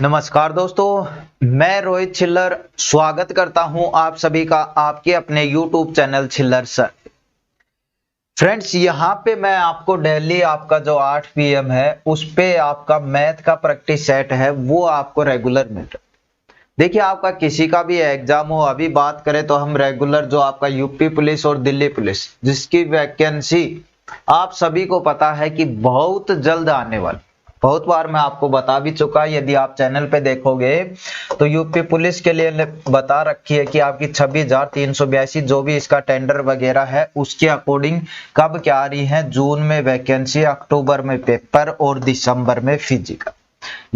नमस्कार दोस्तों, मैं रोहित छिल्लर स्वागत करता हूं आप सभी का आपके अपने YouTube channel Chhillar sir. Friends, यहां पे मैं आपको डेली आपका जो 8 PM है उस पे आपका मैथ का प्रैक्टिस सेट है वो आपको रेगुलर मिल रहा है। देखिए, आपका किसी का भी एग्जाम हो, अभी बात करें तो हम रेगुलर जो आपका यूपी पुलिस और दिल्ली पुलिस जिसकी वैकेंसी आप सभी को पता है कि बहुत जल्द आने वाली, बहुत बार मैं आपको बता भी चुका। यदि आप चैनल पे देखोगे तो यूपी पुलिस के लिए बता रखी है कि आपकी 26,382 जो भी इसका टेंडर वगैरह है उसके अकॉर्डिंग कब क्या आ रही है। जून में वैकेंसी, अक्टूबर में पेपर और दिसंबर में फिजिकल।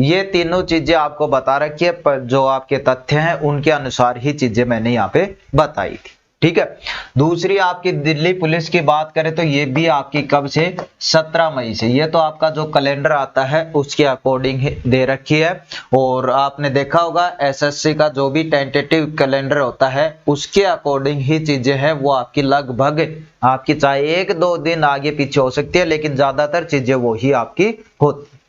ये तीनों चीजें आपको बता रखी है, पर जो आपके तथ्य हैं उनके अनुसार ही चीजें मैंने यहाँ पे बताई थी। ठीक है। दूसरी आपकी दिल्ली पुलिस की बात करें तो ये भी आपकी कब से, 17 मई से। ये तो आपका जो कैलेंडर आता है उसके अकॉर्डिंग दे रखी है। और आपने देखा होगा एसएससी का जो भी टेंटेटिव कैलेंडर होता है उसके अकॉर्डिंग ही चीजें हैं वो आपकी लगभग आपकी चाहे 1-2 दिन आगे पीछे हो सकती है, लेकिन ज्यादातर चीजें वो ही आपकी होती।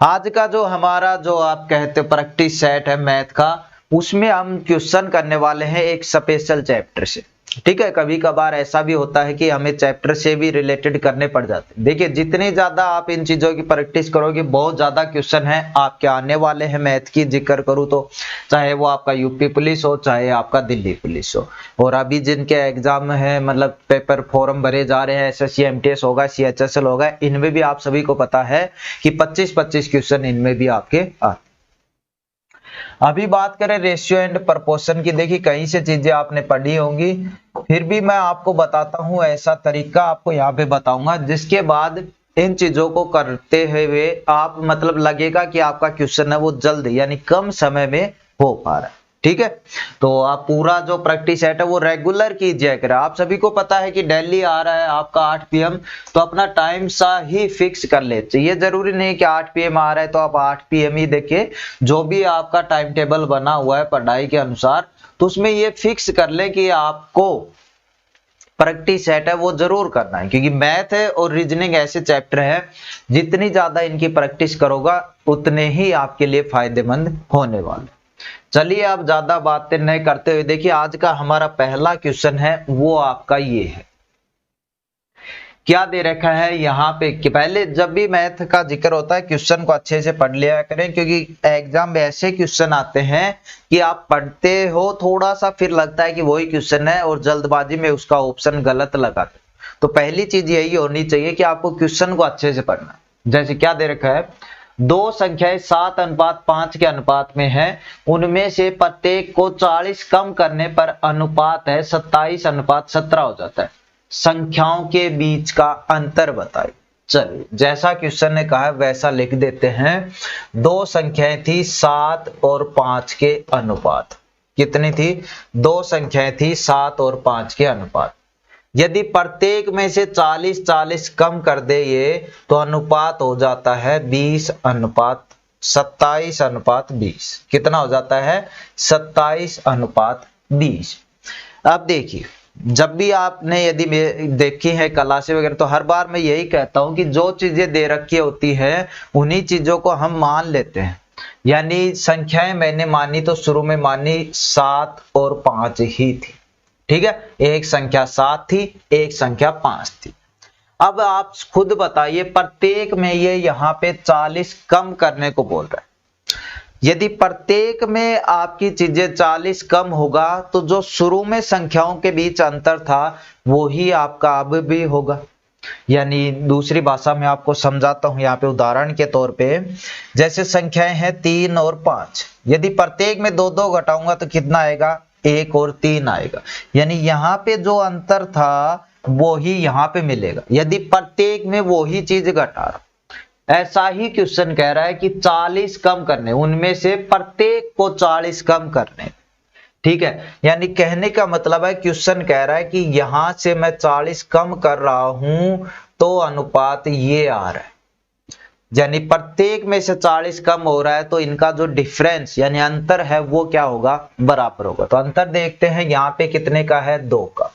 आज का जो हमारा जो आप कहते हो प्रैक्टिस सेट है मैथ का, उसमें हम क्वेश्चन करने वाले हैं एक स्पेशल चैप्टर से। ठीक है। कभी कभार ऐसा भी होता है कि हमें चैप्टर से भी रिलेटेड करने पड़ जाते हैं। देखिए, जितनी ज्यादा आप इन चीजों की प्रैक्टिस करोगे बहुत ज्यादा क्वेश्चन है आपके आने वाले हैं। मैथ की जिक्र करूं तो चाहे वो आपका यूपी पुलिस हो चाहे आपका दिल्ली पुलिस हो, और अभी जिनके एग्जाम है मतलब पेपर फॉर्म भरे जा रहे हैं, एसएससी एमटीएस होगा, सीएचएसएल होगा, इनमें भी आप सभी को पता है कि 25-25 क्वेश्चन इनमें भी आपके आते। अभी बात करें रेशियो एंड प्रोपोर्शन की, देखिए कहीं से चीजें आपने पढ़ी होंगी, फिर भी मैं आपको बताता हूं ऐसा तरीका आपको यहाँ पे बताऊंगा जिसके बाद इन चीजों को करते हुए आप मतलब लगेगा कि आपका क्वेश्चन है वो जल्द यानी कम समय में हो पा रहा है। ठीक है। तो आप पूरा जो प्रैक्टिस सेट है वो रेगुलर कीजिए करें। आप सभी को पता है कि डेली आ रहा है आपका 8 PM, तो अपना टाइम सा ही फिक्स कर ले। ये जरूरी नहीं कि 8 PM आ रहा है तो आप 8 PM ही देखिए। जो भी आपका टाइम टेबल बना हुआ है पढ़ाई के अनुसार, तो उसमें ये फिक्स कर ले कि आपको प्रैक्टिस सेट है वो जरूर करना है, क्योंकि मैथ है और रीजनिंग ऐसे चैप्टर है जितनी ज्यादा इनकी प्रैक्टिस करोगा उतने ही आपके लिए फायदेमंद होने वाले। चलिए आप ज्यादा बातें नहीं करते हुए देखिए आज का हमारा पहला क्वेश्चन है वो आपका ये है। क्या दे रखा है यहाँ पे कि पहले जब भी मैथ का जिक्र होता है क्वेश्चन को अच्छे से पढ़ लिया करें, क्योंकि एग्जाम में ऐसे क्वेश्चन आते हैं कि आप पढ़ते हो थोड़ा सा फिर लगता है कि वही क्वेश्चन है और जल्दबाजी में उसका ऑप्शन गलत लगाते। तो पहली चीज यही होनी चाहिए कि आपको क्वेश्चन को अच्छे से पढ़ना। जैसे क्या दे रखा है, दो संख्याएं 7:5 के अनुपात में है, उनमें से प्रत्येक को 40 कम करने पर अनुपात है 27:17 हो जाता है। संख्याओं के बीच का अंतर बताइए। चलिए, जैसा क्वेश्चन ने कहा है वैसा लिख देते हैं। दो संख्याएं थी 7 और 5 के अनुपात। कितनी थी? दो संख्याएं थी 7 और 5 के अनुपात। यदि प्रत्येक में से 40-40 कम कर दे ये तो अनुपात हो जाता है 27:20। कितना हो जाता है? 27:20। अब देखिए, जब भी आपने यदि देखी है क्लासे वगैरह तो हर बार मैं यही कहता हूं कि जो चीजें दे रखी होती है उन्हीं चीजों को हम मान लेते हैं। यानी संख्याएं मैंने मानी तो शुरू में मानी 7 और 5 ही थी। ठीक है। एक संख्या 7 थी, एक संख्या 5 थी। अब आप खुद बताइए, प्रत्येक में ये यहाँ पे 40 कम करने को बोल रहा है। यदि प्रत्येक में आपकी चीजें 40 कम होगा तो जो शुरू में संख्याओं के बीच अंतर था वो ही आपका अब भी होगा। यानी दूसरी भाषा में आपको समझाता हूं यहाँ पे उदाहरण के तौर पे, जैसे संख्याएं हैं 3 और 5, यदि प्रत्येक में 2-2 घटाऊंगा तो कितना आएगा? 1 और 3 आएगा। यानी यहाँ पे जो अंतर था वो ही यहाँ पे मिलेगा यदि प्रत्येक में वो ही चीज घटा रहा। ऐसा ही क्वेश्चन कह रहा है कि 40 कम करने, उनमें से प्रत्येक को 40 कम करने। ठीक है। यानी कहने का मतलब है क्वेश्चन कह रहा है कि यहां से मैं 40 कम कर रहा हूं तो अनुपात ये आ रहा है। यानी प्रत्येक में से 40 कम हो रहा है तो इनका जो डिफरेंस यानी अंतर है वो क्या होगा? बराबर होगा। तो अंतर देखते हैं, यहाँ पे कितने का है? 2 का।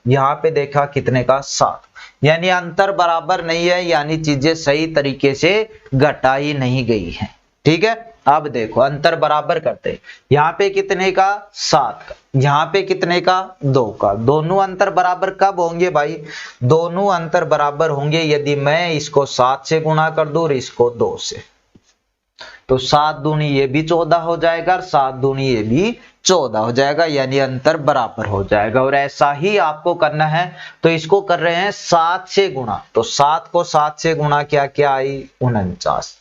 यहाँ पे देखा कितने का? 7। यानी अंतर बराबर नहीं है, यानी चीजें सही तरीके से घटाई नहीं गई है। ठीक है। अब देखो अंतर बराबर करते हैं, यहाँ पे कितने का 7 का, यहाँ पे कितने का 2 का। दोनों अंतर बराबर कब होंगे भाई, दोनों अंतर बराबर होंगे यदि मैं इसको 7 से गुणा कर दूं और इसको 2 से। तो 7 दूनी ये भी 14 हो जाएगा और 7 दूनी ये भी 14 हो जाएगा, यानी अंतर बराबर हो जाएगा। और ऐसा ही आपको करना है, तो इसको कर रहे हैं 7 से गुणा, तो 7 को 7 से गुणा किया, क्या आई 49।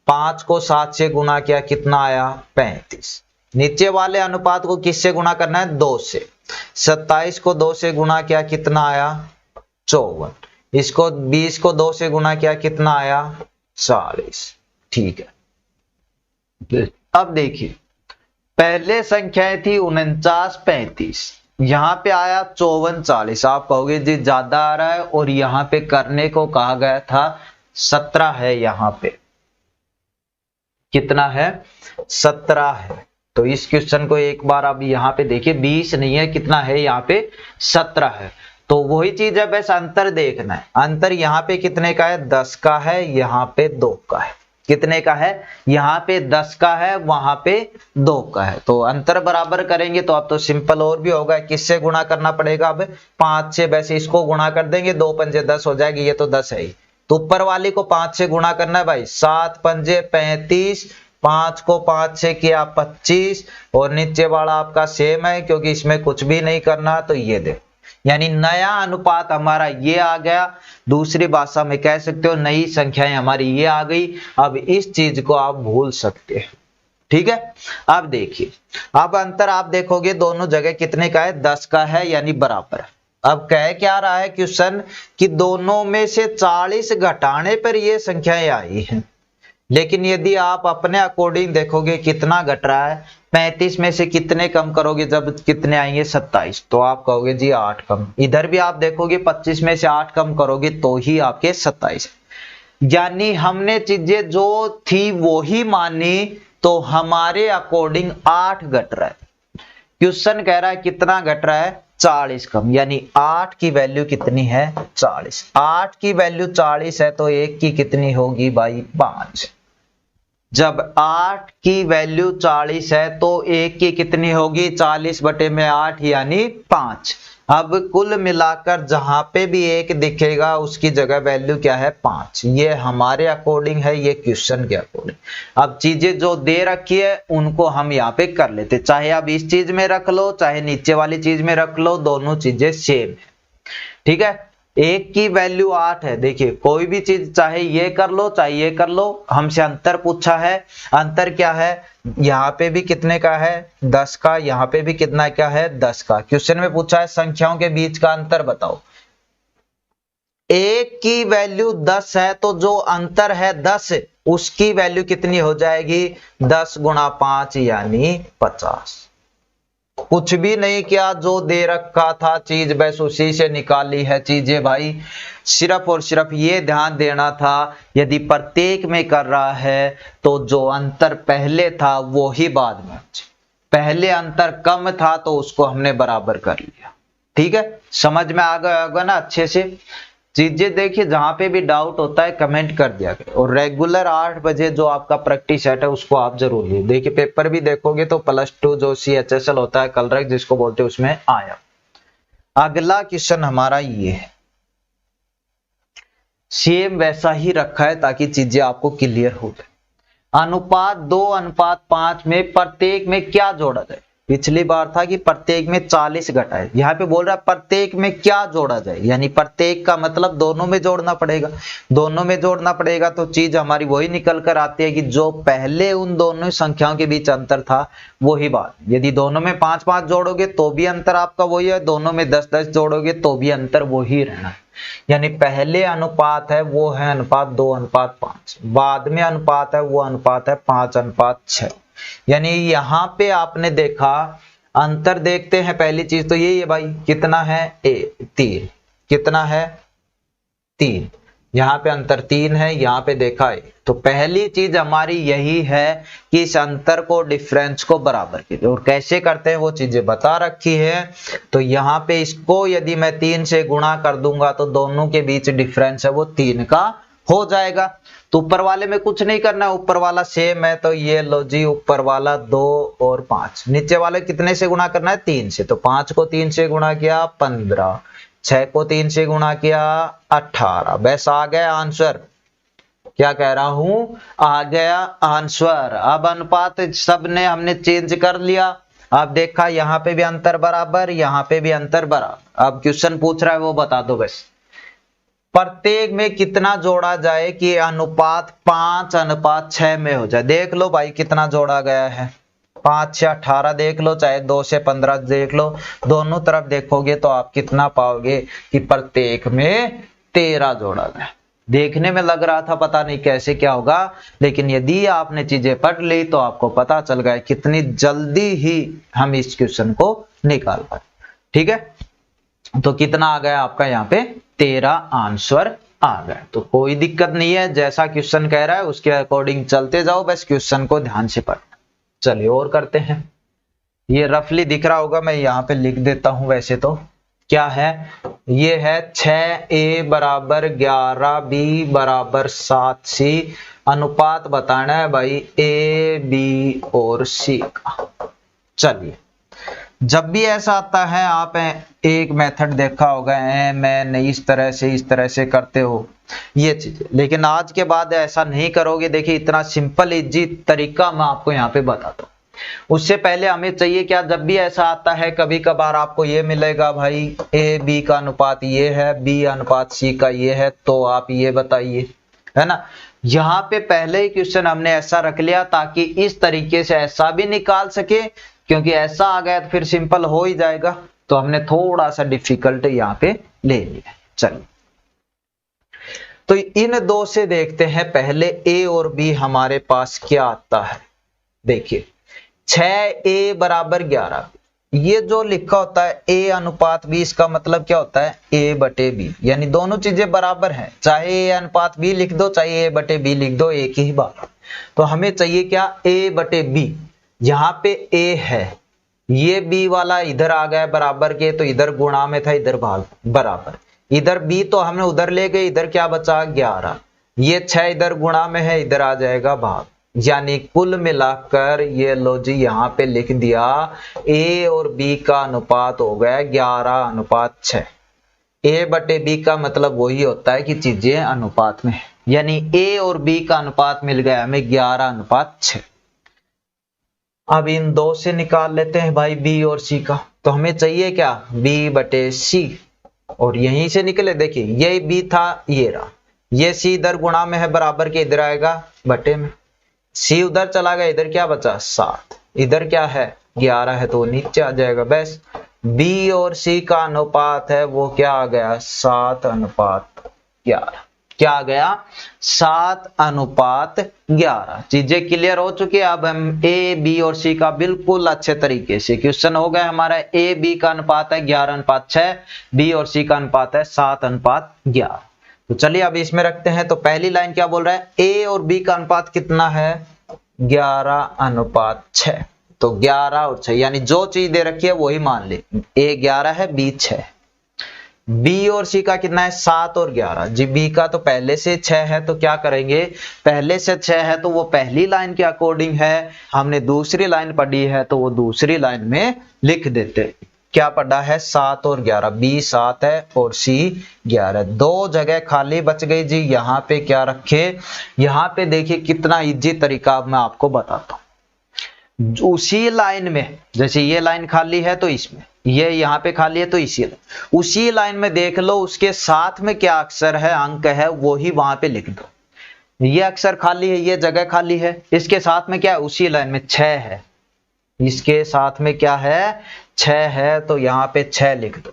5 को 7 से गुणा किया, कितना आया 35। नीचे वाले अनुपात को किससे गुणा करना है 2 से। 27 को 2 से गुणा किया, कितना आया 54। इसको 20 को 2 से गुणा किया, कितना आया 40। ठीक है। अब देखिए पहले संख्याएं थी 49 35, यहां पे आया 54 40। आप कहोगे जी ज्यादा आ रहा है, और यहां पे करने को कहा गया था 17 है, यहां पे कितना है 17 है। तो इस क्वेश्चन को एक बार अब यहां पे देखिए, 20 नहीं है, कितना है यहाँ पे 17 है। तो वही चीज है, बस अंतर देखना है। अंतर यहाँ पे कितने का है 10 का है, यहाँ पे 2 का है। कितने का है, यहाँ पे 10 का है, वहां पे 2 का है। तो अंतर बराबर करेंगे तो अब तो सिंपल और भी होगा, किससे गुणा करना पड़ेगा अब 5 से। वैसे इसको गुणा कर देंगे, 2 पंजे 10 हो जाएगी, ये तो 10 है ही। तो ऊपर वाली को 5 से गुणा करना है भाई, 7 पंजे 35, 5 को 5 से किया 25, और नीचे वाला आपका सेम है क्योंकि इसमें कुछ भी नहीं करना। तो ये देखो, यानी नया अनुपात हमारा ये आ गया। दूसरी भाषा में कह सकते हो नई संख्याएं हमारी ये आ गई। अब इस चीज को आप भूल सकते हैं, ठीक है। अब देखिए, अब अंतर आप देखोगे दोनों जगह कितने का है 10 का है, यानी बराबर है। अब कह क्या रहा है क्वेश्चन कि दोनों में से 40 घटाने पर ये संख्याएं आई हैं, लेकिन यदि आप अपने अकॉर्डिंग देखोगे कितना घट रहा है, 35 में से कितने कम करोगे जब कितने आएंगे 27, तो आप कहोगे जी 8 कम। इधर भी आप देखोगे 25 में से 8 कम करोगे तो ही आपके 27। यानी हमने चीजें जो थी वो ही मानी, तो हमारे अकॉर्डिंग 8 घट रहा है। क्वेश्चन कह रहा है कितना घट रहा है 40 कम, यानी 8 की वैल्यू कितनी है 40। 8 की वैल्यू 40 है तो 1 की कितनी होगी भाई 5। जब 8 की वैल्यू 40 है तो 1 की कितनी होगी 40 बटे में 8, यानी 5। अब कुल मिलाकर जहां पे भी 1 दिखेगा उसकी जगह वैल्यू क्या है 5। ये हमारे अकॉर्डिंग है, ये क्वेश्चन के अकॉर्डिंग। अब चीजें जो दे रखी है उनको हम यहाँ पे कर लेते, चाहे आप इस चीज में रख लो चाहे नीचे वाली चीज में रख लो, दोनों चीजें सेम है, ठीक है। 1 की वैल्यू 8 है। देखिए कोई भी चीज चाहे ये कर लो चाहे ये कर लो, हमसे अंतर पूछा है। अंतर क्या है, यहाँ पे भी कितने का है 10 का, यहाँ पे भी कितना क्या है 10 का। क्वेश्चन में पूछा है संख्याओं के बीच का अंतर बताओ। 1 की वैल्यू 10 है तो जो अंतर है 10, उसकी वैल्यू कितनी हो जाएगी 10 गुणा 5, यानी 50। कुछ भी नहीं किया, जो दे रखा था चीज बस उसी से निकाली है चीजें भाई। सिर्फ और सिर्फ ये ध्यान देना था, यदि प्रत्येक में कर रहा है तो जो अंतर पहले था वो ही बाद में। पहले अंतर कम था तो उसको हमने बराबर कर लिया, ठीक है। समझ में आ गया होगा ना अच्छे से। चीजें देखिए, जहां पे भी डाउट होता है कमेंट कर दिया करें। और रेगुलर 8 बजे जो आपका प्रैक्टिस सेट है उसको आप जरूर लीजिए। देखिए पेपर भी देखोगे तो +2 जो CHSL होता है कलरक जिसको बोलते हैं उसमें आया। अगला क्वेश्चन हमारा ये है, सेम वैसा ही रखा है ताकि चीजें आपको क्लियर हो जाए। अनुपात 2:5 में प्रत्येक में क्या जोड़ा जाए। पिछली बार था कि प्रत्येक में 40 घटाए, यहाँ पे बोल रहा है प्रत्येक में क्या जोड़ा जाए, यानी प्रत्येक का मतलब दोनों में जोड़ना पड़ेगा। दोनों में जोड़ना पड़ेगा तो चीज हमारी वही निकल कर आती है कि जो पहले उन दोनों संख्याओं के बीच अंतर था वही बात। यदि दोनों में 5-5 जोड़ोगे तो भी अंतर आपका वही है, दोनों में 10-10 जोड़ोगे तो भी अंतर वही रहना है। यानी पहले अनुपात है वो है अनुपात 2:5, बाद में अनुपात है वो अनुपात है 5:6। यानी यहां पे आपने देखा अंतर, देखते हैं पहली चीज तो यही है भाई, कितना है 3, कितना है 3, यहाँ पे अंतर 3 है, यहाँ पे देखा है। तो पहली चीज हमारी यही है कि इस अंतर को डिफरेंस को बराबर कीजिए, और कैसे करते हैं वो चीजें बता रखी है। तो यहाँ पे इसको यदि मैं 3 से गुणा कर दूंगा तो दोनों के बीच डिफरेंस है वो 3 का हो जाएगा। तो ऊपर वाले में कुछ नहीं करना है, ऊपर वाला सेम है तो ये लो जी, ऊपर वाला 2 और 5, नीचे वाले कितने से गुणा करना है 3 से, तो 5 को 3 से गुणा किया 15, 6 को 3 से गुणा किया 18, बस आ गया आंसर। क्या कह रहा हूं, आ गया आंसर। अब अनुपात सब ने हमने चेंज कर लिया। अब देखा यहाँ पे भी अंतर बराबर, यहाँ पे भी अंतर बराबर। अब क्वेश्चन पूछ रहा है वो बता दो बस, प्रत्येक में कितना जोड़ा जाए कि अनुपात 5:6 में हो जाए। देख लो भाई कितना जोड़ा गया है, 5 से 18 देख लो, चाहे 2 से 15 देख लो, दोनों तरफ देखोगे तो आप कितना पाओगे कि प्रत्येक में 13 जोड़ा गया। देखने में लग रहा था पता नहीं कैसे क्या होगा, लेकिन यदि आपने चीजें पढ़ ली तो आपको पता चल गया कितनी जल्दी ही हम इस क्वेश्चन को निकाल पाए। ठीक है, तो कितना आ गया आपका यहाँ पे 13 आंसर आ गया। तो कोई दिक्कत नहीं है, जैसा क्वेश्चन कह रहा है उसके अकॉर्डिंग चलते जाओ, बस क्वेश्चन को ध्यान से पढ़ना। चलिए और करते हैं। ये रफली दिख रहा होगा, मैं यहाँ पे लिख देता हूं। वैसे तो क्या है, ये है 6a बराबर 11b बराबर 7c। अनुपात बताना है भाई a, b और c का। चलिए, जब भी ऐसा आता है, आप एक मेथड देखा होगा, मैं इस तरह से करते हो ये चीजें, लेकिन आज के बाद ऐसा नहीं करोगे। देखिए इतना सिंपल इजी तरीका मैं आपको यहाँ पे बताता हूँ। उससे पहले हमें चाहिए क्या, जब भी ऐसा आता है कभी कभार आपको ये मिलेगा भाई ए बी का अनुपात ये है, बी अनुपात सी का ये है, तो आप ये बताइए, है ना। यहाँ पे पहले ही क्वेश्चन हमने ऐसा रख लिया ताकि इस तरीके से ऐसा भी निकाल सके, क्योंकि ऐसा आ गया तो फिर सिंपल हो ही जाएगा, तो हमने थोड़ा सा डिफिकल्ट यहाँ पे ले लिया। चलिए, तो इन दो से देखते हैं पहले ए और बी हमारे पास क्या आता है। देखिए 6a बराबर 11, ये जो लिखा होता है a अनुपात b, इसका मतलब क्या होता है a बटे b, यानी दोनों चीजें बराबर हैं, चाहे a अनुपात b लिख दो चाहे a बटे b लिख दो, एक ही बात। तो हमें चाहिए क्या, a बटे b। यहाँ पे a है, ये b वाला इधर आ गया बराबर के, तो इधर गुणा में था, इधर भाग बराबर, इधर b तो हमने उधर ले गए, इधर क्या बचा 11, ये 6 इधर गुणा में है, इधर आ जाएगा भाग, यानी कुल मिलाकर ये लो जी यहाँ पे लिख दिया a और b का अनुपात हो गया 11:6। a बटे b का मतलब वही होता है कि चीजें अनुपात में है, यानी a और b का अनुपात मिल गया हमें 11:6। अब इन दो से निकाल लेते हैं भाई b और c का, तो हमें चाहिए क्या b बटे c, और यहीं से निकले। देखिए ये b था, ये रहा, ये c इधर गुणा में है बराबर के, इधर आएगा बटे में, c उधर चला गया, इधर क्या बचा 7, इधर क्या है 11 है तो नीचे आ जाएगा। बस b और c का अनुपात है वो क्या आ गया 7:11। क्या आ गया 7:11। चीजें क्लियर हो चुकी है। अब हम a b और c का बिल्कुल अच्छे तरीके से क्वेश्चन हो गया हमारा। a b का अनुपात है 11:6, b और c का अनुपात है 7:11। तो चलिए अब इसमें रखते हैं। तो पहली लाइन क्या बोल रहा है, a और b का अनुपात कितना है 11:6, तो 11 और 6 यानी जो चीज दे रखी है वही मान ले, a 11 है b 6। b और c का कितना है 7 और 11। जी b का तो पहले से 6 है, तो क्या करेंगे, पहले से 6 है तो वो पहली लाइन के अकॉर्डिंग है, हमने दूसरी लाइन पढ़ी है तो वो दूसरी लाइन में लिख देते। क्या पढ़ा है 7 और 11, b 7 है और c 11, दो जगह खाली बच गई जी। यहाँ पे क्या रखे, यहाँ पे देखिए कितना इजी तरीका मैं आपको बताता हूँ। उसी लाइन में, जैसे ये लाइन खाली है तो इसमें, ये यहाँ पे खाली है तो इसी लाइन, उसी लाइन में देख लो उसके साथ में क्या अक्षर है, अंक है, वो ही वहां पे लिख दो। ये अक्षर खाली है, ये जगह खाली है, इसके साथ में क्या है, उसी लाइन में 6 है, इसके साथ में क्या है 6 है, तो यहाँ पे 6 लिख दो।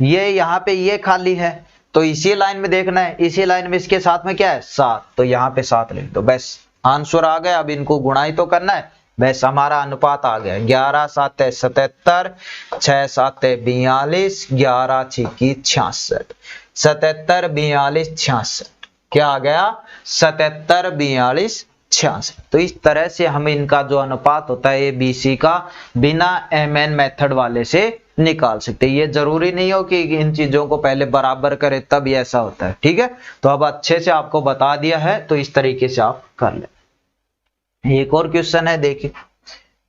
ये यहाँ पे ये खाली है तो इसी लाइन में देखना है, इसी लाइन में इसके साथ में क्या है 7, तो यहाँ पे 7 लिख दो। बस आंसर आ गया। अब इनको गुणा ही तो करना है, बस हमारा अनुपात आ गया 11 7 77, 6 7 42, 11 6 66, 77 42 66। क्या आ गया 77 42 66। तो इस तरह से हम इनका जो अनुपात होता है ए बी सी का बिना mn मेथड वाले से निकाल सकते हैं। ये जरूरी नहीं हो कि इन चीजों को पहले बराबर करें तब ये ऐसा होता है, ठीक है। तो अब अच्छे से आपको बता दिया है, तो इस तरीके से आप कर ले। एक और क्वेश्चन है, देखिए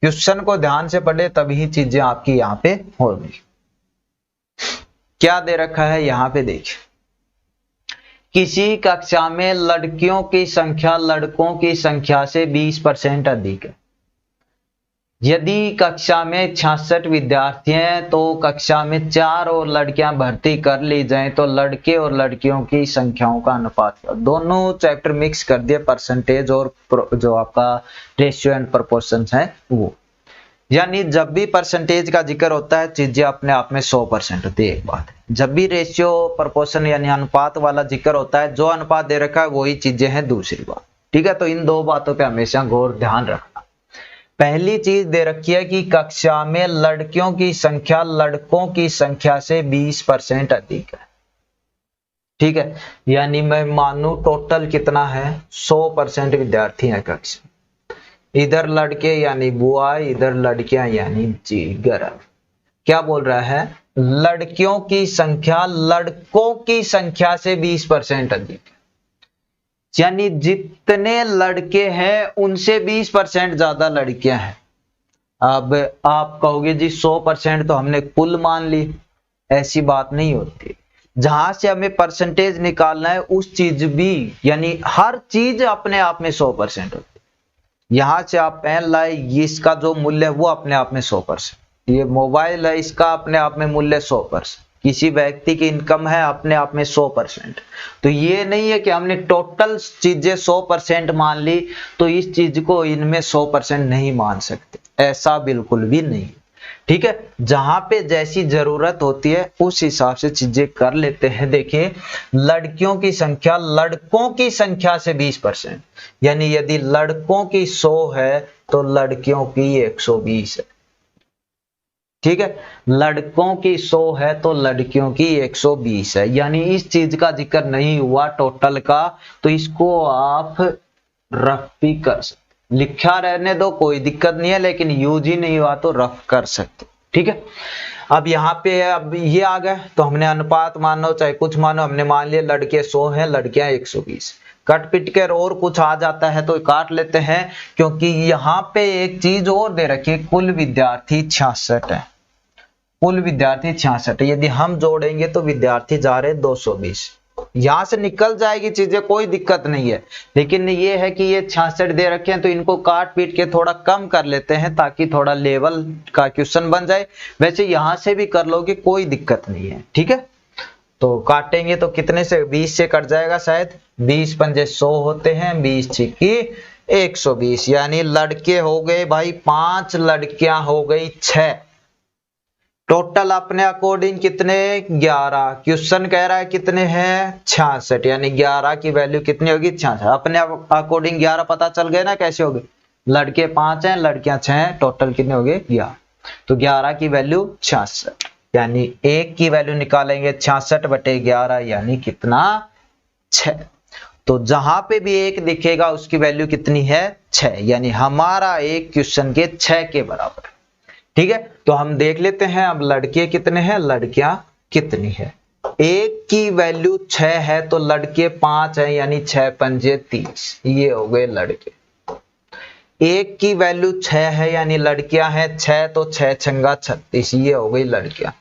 क्वेश्चन को ध्यान से पढ़े तभी चीजें आपकी यहाँ पे होगी। क्या दे रखा है यहाँ पे, देखिए किसी कक्षा में लड़कियों की संख्या लड़कों की संख्या से 20% अधिक है। यदि कक्षा में 66 विद्यार्थी हैं तो कक्षा में 4 और लड़कियां भर्ती कर ली जाएं तो लड़के और लड़कियों की संख्याओं का अनुपात। दोनों चैप्टर मिक्स कर दिए, परसेंटेज और जो आपका रेशियो एंड प्रोपोर्शन है वो। यानी जब भी परसेंटेज का जिक्र होता है चीजें अपने आप में 100% होती है, एक बात है। जब भी रेशियो प्रोपोर्शन यानी अनुपात वाला जिक्र होता है, जो अनुपात दे रखा है वही चीजें हैं, दूसरी बात, ठीक है। तो इन दो बातों पे हमेशा गौर ध्यान रखना। पहली चीज दे रखी है कि कक्षा में लड़कियों की संख्या लड़कों की संख्या से 20% अधिक है, ठीक है। यानी मैं मानू टोटल कितना है, 100% विद्यार्थी है कक्षा, इधर लड़के यानी बुआ, इधर लड़कियां यानी जी गर्ल। क्या बोल रहा है, लड़कियों की संख्या लड़कों की संख्या से 20% अधिक है। यानी जितने लड़के हैं उनसे 20% ज्यादा लड़कियां हैं। अब आप कहोगे जी 100% तो हमने कुल मान ली, ऐसी बात नहीं होती। जहां से हमें परसेंटेज निकालना है उस चीज भी, यानी हर चीज अपने आप में 100% होती है। यहां से आप पेन लाए, इसका जो मूल्य है वो अपने आप में 100%। ये मोबाइल है, इसका अपने आप में मूल्य 100%। किसी व्यक्ति की इनकम है अपने आप में 100%। तो ये नहीं है कि हमने टोटल चीजें 100% मान ली तो इस चीज को इनमें 100% नहीं मान सकते, ऐसा बिल्कुल भी नहीं, ठीक है। जहां पे जैसी जरूरत होती है उस हिसाब से चीजें कर लेते हैं। देखिए लड़कियों की संख्या लड़कों की संख्या से 20%, यानी यदि लड़कों की 100 है तो लड़कियों की 120 है, ठीक है। लड़कों की 100 है तो लड़कियों की 120 है। यानी इस चीज का जिक्र नहीं हुआ टोटल का, तो इसको आप रफ भी कर सकते, लिखा रहने दो कोई दिक्कत नहीं है, लेकिन यूज ही नहीं हुआ तो रफ कर सकते, ठीक है। अब यहाँ पे अब ये आ गया तो हमने अनुपात मानो चाहे कुछ मानो, हमने मान लिया लड़के 100 हैं लड़कियां 120। कट पिट कर और कुछ आ जाता है तो काट लेते हैं, क्योंकि यहाँ पे एक चीज और दे रखी है, कुल विद्यार्थी 66 है। कुल विद्यार्थी 66 है, यदि हम जोड़ेंगे तो विद्यार्थी जा रहे 220। यहां से निकल जाएगी चीजें, कोई दिक्कत नहीं है, लेकिन ये है कि ये 66 दे रखे हैं तो इनको काट पीट के थोड़ा कम कर लेते हैं ताकि थोड़ा लेवल का क्वेश्चन बन जाए। वैसे यहां से भी कर लोगे कोई दिक्कत नहीं है, ठीक है। तो काटेंगे तो कितने से, 20 से कट जाएगा शायद, 20 पंजे 100 होते हैं, 20 छिक्की 120। यानी लड़के हो गए भाई 5, लड़कियां हो गई 6। टोटल अपने अकॉर्डिंग कितने, 11। क्वेश्चन कह रहा है कितने हैं, 66। यानी 11 की वैल्यू कितनी होगी, 66। अपने अकॉर्डिंग 11 पता चल गए ना कैसे होगी, लड़के 5 हैं लड़कियां 6 हैं, टोटल कितने हो गए 11। तो 11 की वैल्यू 66, यानी 1 की वैल्यू निकालेंगे 66/11 यानी कितना, 6। तो जहां पे भी 1 दिखेगा उसकी वैल्यू कितनी है, 6। यानी हमारा एक क्वेश्चन के 6 के बराबर, ठीक है। तो हम देख लेते हैं अब लड़के कितने हैं लड़कियां कितनी है। 1 की वैल्यू 6 है तो लड़के 5 है, यानी 6 पंजे 30, ये हो गए लड़के। 1 की वैल्यू 6 है यानी लड़कियां हैं 6, तो 6 छंगा 36, ये हो गई लड़कियां।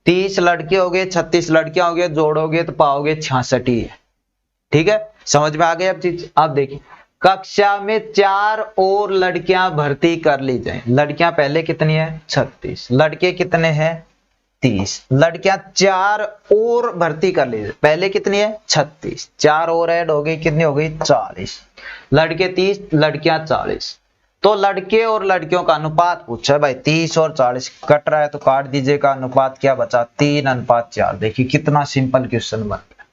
30 लड़के हो गए, 36 लड़कियां हो गए, जोड़ोगे तो पाओगे 66 ही है, ठीक है। समझ में आ गई अब चीज। अब देखिए कक्षा में 4 और लड़कियां भर्ती कर ली जाए। लड़कियां पहले कितनी है, 36, लड़के कितने हैं 30। लड़कियां 4 और भर्ती कर ली जाए, पहले कितनी है 36, 4 और ऐड हो गई, कितनी हो गई 40। लड़के 30 लड़कियां 40। तो लड़के और लड़कियों का अनुपात पूछा है भाई, 30 और 40 कट रहा है तो काट दीजिएगा, अनुपात क्या बचा 3:4। देखिए कितना सिंपल क्वेश्चन बन गया,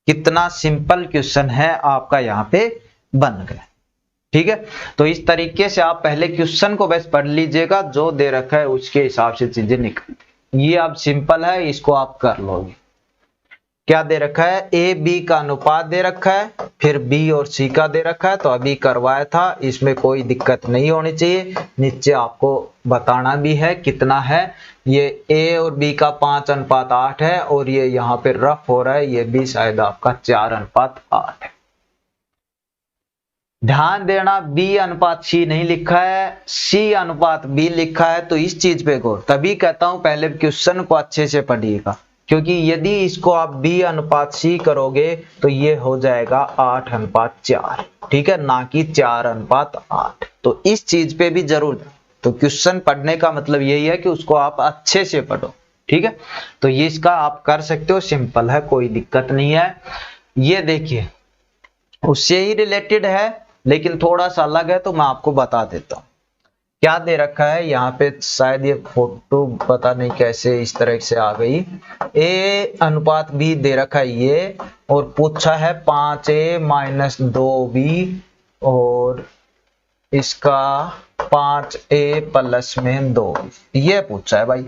कितना सिंपल क्वेश्चन है आपका यहाँ पे बन गया, ठीक है। तो इस तरीके से आप पहले क्वेश्चन को बस पढ़ लीजिएगा, जो दे रखा है उसके हिसाब से चीजें निकलती। ये अब सिंपल है, इसको आप कर लोगे। क्या दे रखा है, ए बी का अनुपात दे रखा है, फिर बी और सी का दे रखा है, तो अभी करवाया था, इसमें कोई दिक्कत नहीं होनी चाहिए। नीचे आपको बताना भी है कितना है, ये ए और बी का 5:8 है, और ये यहाँ पे रफ हो रहा है, ये भी शायद आपका 4:8 है। ध्यान देना, B/C नहीं लिखा है, C/B लिखा है, तो इस चीज पे गौर, तभी कहता हूं पहले क्वेश्चन को अच्छे से पढ़िएगा, क्योंकि यदि इसको आप B/C करोगे तो ये हो जाएगा 8:4, ठीक है, ना कि 4:8। तो इस चीज पे भी जरूर, तो क्वेश्चन पढ़ने का मतलब यही है कि उसको आप अच्छे से पढ़ो, ठीक है। तो ये इसका आप कर सकते हो, सिंपल है, कोई दिक्कत नहीं है। ये देखिए उससे ही रिलेटेड है, लेकिन थोड़ा सा अलग है, तो मैं आपको बता देता हूं। क्या दे रखा है यहाँ पे, शायद ये फोटो पता नहीं कैसे इस तरह से आ गई, A/B दे रखा है ये, और पूछा है 5A - 2B, और इसका 5A + 2B, ये पूछा है भाई।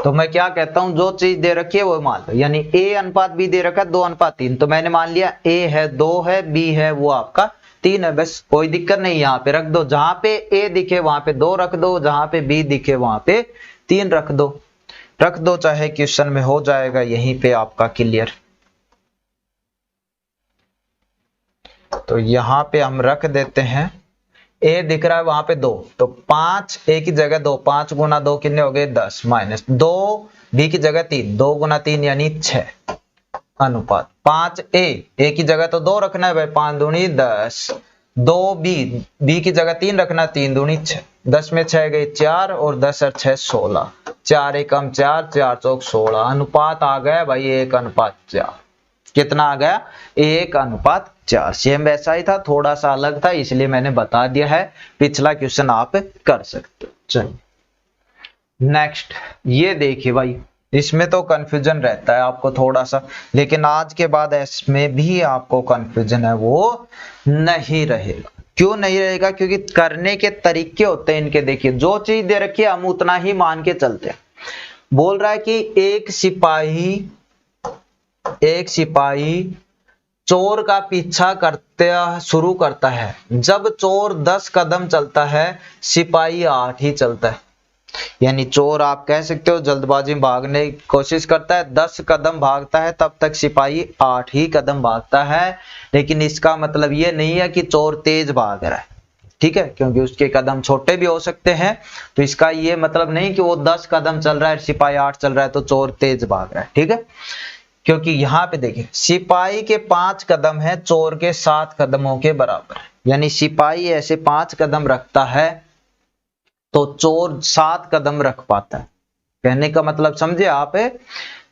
तो मैं क्या कहता हूं, जो चीज दे रखी है वो मान लो, यानी A/B दे रखा है 2:3, तो मैंने मान लिया A है 2 है, B है वो आपका 3 है, बस कोई दिक्कत नहीं, यहाँ पे रख दो, जहां पे A दिखे वहां पे 2 रख दो, जहां पे B दिखे वहां पे 3 रख दो, चाहे क्वेश्चन में हो जाएगा यहीं पे आपका क्लियर। तो यहाँ पे हम रख देते हैं, A दिख रहा है वहां पे 2, तो 5 A की जगह 2, 5 × 2 कितने हो गए 10, -2 B की जगह 3, 2 × 3 यानी 6, अनुपात 5A की जगह तो 2 रखना है भाई, 5 दूनी 10, 2B की जगह 3 रखना, 3 दूनी 6, 10 में 6 गई 4, और 10 और 6 16, 4 × 1 = 4, 4 × 4 = 16, अनुपात आ गया भाई 1:4। कितना आ गया, 1:4। सेम वैसा ही था, थोड़ा सा अलग था, इसलिए मैंने बता दिया है, पिछला क्वेश्चन आप कर सकते हो। चलिए नेक्स्ट, ये देखिए भाई, इसमें तो कंफ्यूजन रहता है आपको थोड़ा सा, लेकिन आज के बाद इसमें भी आपको कंफ्यूजन है वो नहीं रहेगा। क्यों नहीं रहेगा, क्योंकि करने के तरीके होते हैं इनके। देखिए जो चीज दे रखी है हम उतना ही मान के चलते हैं। बोल रहा है कि एक सिपाही चोर का पीछा करते शुरू करता है, जब चोर 10 कदम चलता है सिपाही 8 ही चलता है। यानी चोर आप कह सकते हो जल्दबाजी में भागने की कोशिश करता है, 10 कदम भागता है, तब तक सिपाही 8 ही कदम भागता है। लेकिन इसका मतलब ये नहीं है कि चोर तेज भाग रहा है, ठीक है, क्योंकि उसके कदम छोटे भी हो सकते हैं। तो इसका ये मतलब नहीं कि वो 10 कदम चल रहा है सिपाही 8 चल रहा है तो चोर तेज भाग रहा है, ठीक है। क्योंकि यहाँ पे देखिए सिपाही के 5 कदम है, चोर के 7 कदमों के बराबर है। यानी सिपाही ऐसे 5 कदम रखता है तो चोर 7 कदम रख पाता है। कहने का मतलब समझे आप,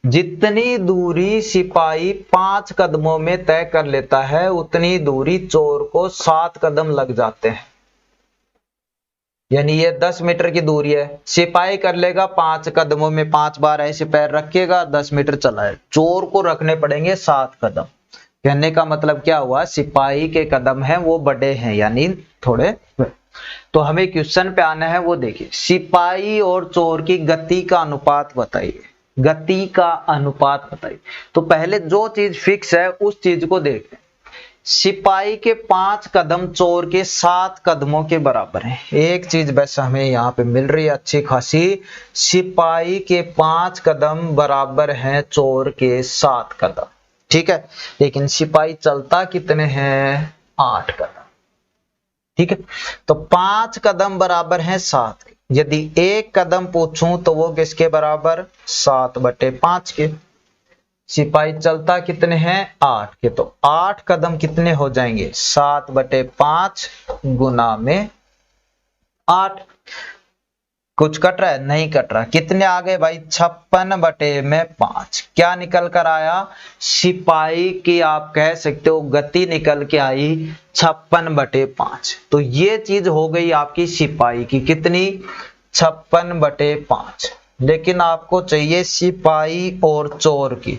जितनी दूरी सिपाही 5 कदमों में तय कर लेता है उतनी दूरी चोर को 7 कदम लग जाते हैं। यानी ये 10 मीटर की दूरी है, सिपाही कर लेगा 5 कदमों में, 5 बार ऐसे पैर रखेगा 10 मीटर चला है, चोर को रखने पड़ेंगे 7 कदम। कहने का मतलब क्या हुआ, सिपाही के कदम हैं वो बड़े हैं, यानी थोड़े। तो हमें क्वेश्चन पे आना है, वो देखिए सिपाही और चोर की गति का अनुपात बताइए, गति का अनुपात बताइए। तो पहले जो चीज फिक्स है उस चीज को देखते हैं। सिपाही के 5 कदम चोर के 7 कदमों के बराबर है। एक चीज बस हमें यहाँ पे मिल रही है अच्छी खासी, सिपाही के 5 कदम बराबर हैं चोर के 7 कदम, ठीक है। लेकिन सिपाही चलता कितने हैं, 8 कदम, ठीक है। तो 5 कदम बराबर हैं 7 के। यदि 1 कदम पूछूं तो वो किसके बराबर, 7/5 के। सिपाही चलता कितने हैं, 8 के, तो 8 कदम कितने हो जाएंगे, 7/5 गुना में 8। कुछ कट रहा है, नहीं कट रहा। कितने आ गए भाई, 56/5। क्या निकल कर आया, सिपाही की आप कह सकते हो गति निकल के आई 56/5। तो ये चीज हो गई आपकी सिपाही की, कितनी, 56/5। लेकिन आपको चाहिए सिपाही और चोर की।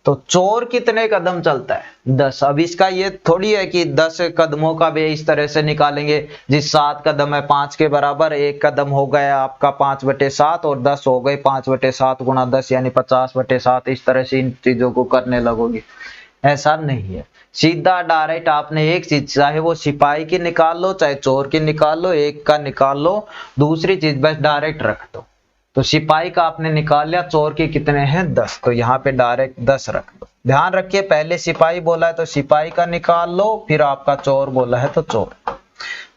तो चोर कितने कदम चलता है, 10। अब इसका ये थोड़ी है कि 10 कदमों का भी इस तरह से निकालेंगे, जिस 7 कदम है 5 के बराबर, 1 कदम हो गया आपका 5/7 और 10 हो गए 5/7 गुणा 10 यानी 50/7। इस तरह से इन चीजों को करने लगोगे, ऐसा नहीं है। सीधा डायरेक्ट आपने एक चीज, चाहे वो सिपाही की निकाल लो चाहे चोर की निकाल लो, एक का निकाल लो, दूसरी चीज बस डायरेक्ट रख दो। तो सिपाही का आपने निकाल लिया, चोर के कितने हैं 10, तो यहाँ पे डायरेक्ट 10 रख दो। ध्यान रखिए पहले सिपाही बोला है तो सिपाही का निकाल लो, फिर आपका चोर बोला है तो चोर।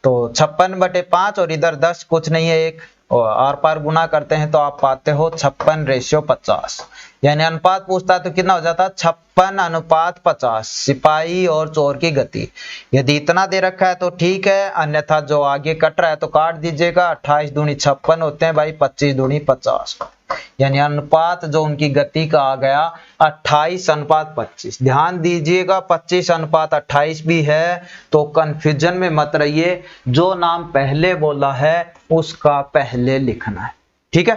तो 56/5 और इधर 10 कुछ नहीं है, एक और आर पार गुना करते हैं तो आप पाते हो 56/50, यानी अनुपात पूछता है तो कितना हो जाता है 56/50, सिपाही और चोर की गति। यदि इतना दे रखा है तो ठीक है, अन्यथा जो आगे कट रहा है तो काट दीजिएगा। 28 दूनी 56 होते हैं भाई, 25 दूनी 50, यानी अनुपात जो उनकी गति का आ गया 28/25। ध्यान दीजिएगा 25/28 भी है तो कंफ्यूजन में मत रहिए, जो नाम पहले बोला है उसका पहले लिखना है, ठीक है।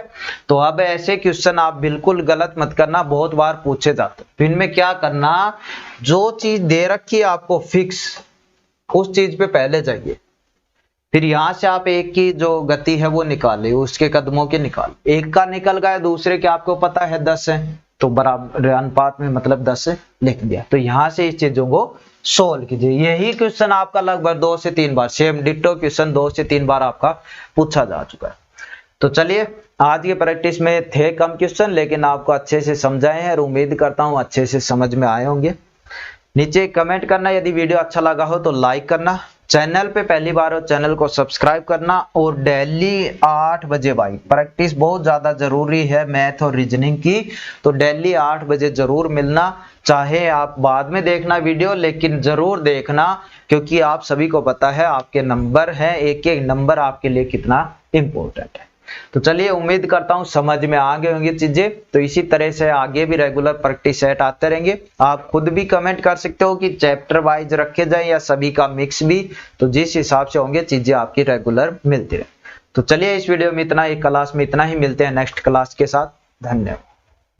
तो अब ऐसे क्वेश्चन आप बिल्कुल गलत मत करना, बहुत बार पूछे जाते। तो इनमें क्या करना, जो चीज दे रखी है आपको फिक्स, उस चीज पे पहले जाइए, फिर यहां से आप एक की जो गति है वो निकाले, उसके कदमों के निकाल, एक का निकल गया, दूसरे के आपको पता है 10 है तो बराबर अनुपात में मतलब 10 लिख दिया। तो यहां से इस चीजों को सोल्व कीजिए। यही क्वेश्चन आपका लगभग 2 से 3 बार, सेम डिट्टो क्वेश्चन 2 से 3 बार आपका पूछा जा चुका है। तो चलिए आज की प्रैक्टिस में थे कम क्वेश्चन, लेकिन आपको अच्छे से समझाए हैं और उम्मीद करता हूं अच्छे से समझ में आए होंगे। नीचे कमेंट करना, यदि वीडियो अच्छा लगा हो तो लाइक करना, चैनल पे पहली बार हो चैनल को सब्सक्राइब करना, और डेली 8 बजे भाई प्रैक्टिस बहुत ज्यादा जरूरी है मैथ और रीजनिंग की, तो डेली 8 बजे जरूर मिलना। चाहे आप बाद में देखना वीडियो, लेकिन जरूर देखना, क्योंकि आप सभी को पता है आपके नंबर हैं, एक एक नंबर आपके लिए कितना इंपॉर्टेंट है। तो चलिए उम्मीद करता हूं समझ में आ गए होंगी चीजें। तो इसी तरह से आगे भी रेगुलर प्रैक्टिस सेट आते रहेंगे। आप खुद भी कमेंट कर सकते हो कि चैप्टर वाइज रखे जाए या सभी का मिक्स भी, तो जिस हिसाब से होंगे चीजें आपकी रेगुलर मिलती रहे। तो चलिए इस वीडियो में इतना ही, क्लास में इतना ही, मिलते हैं नेक्स्ट क्लास के साथ। धन्यवाद।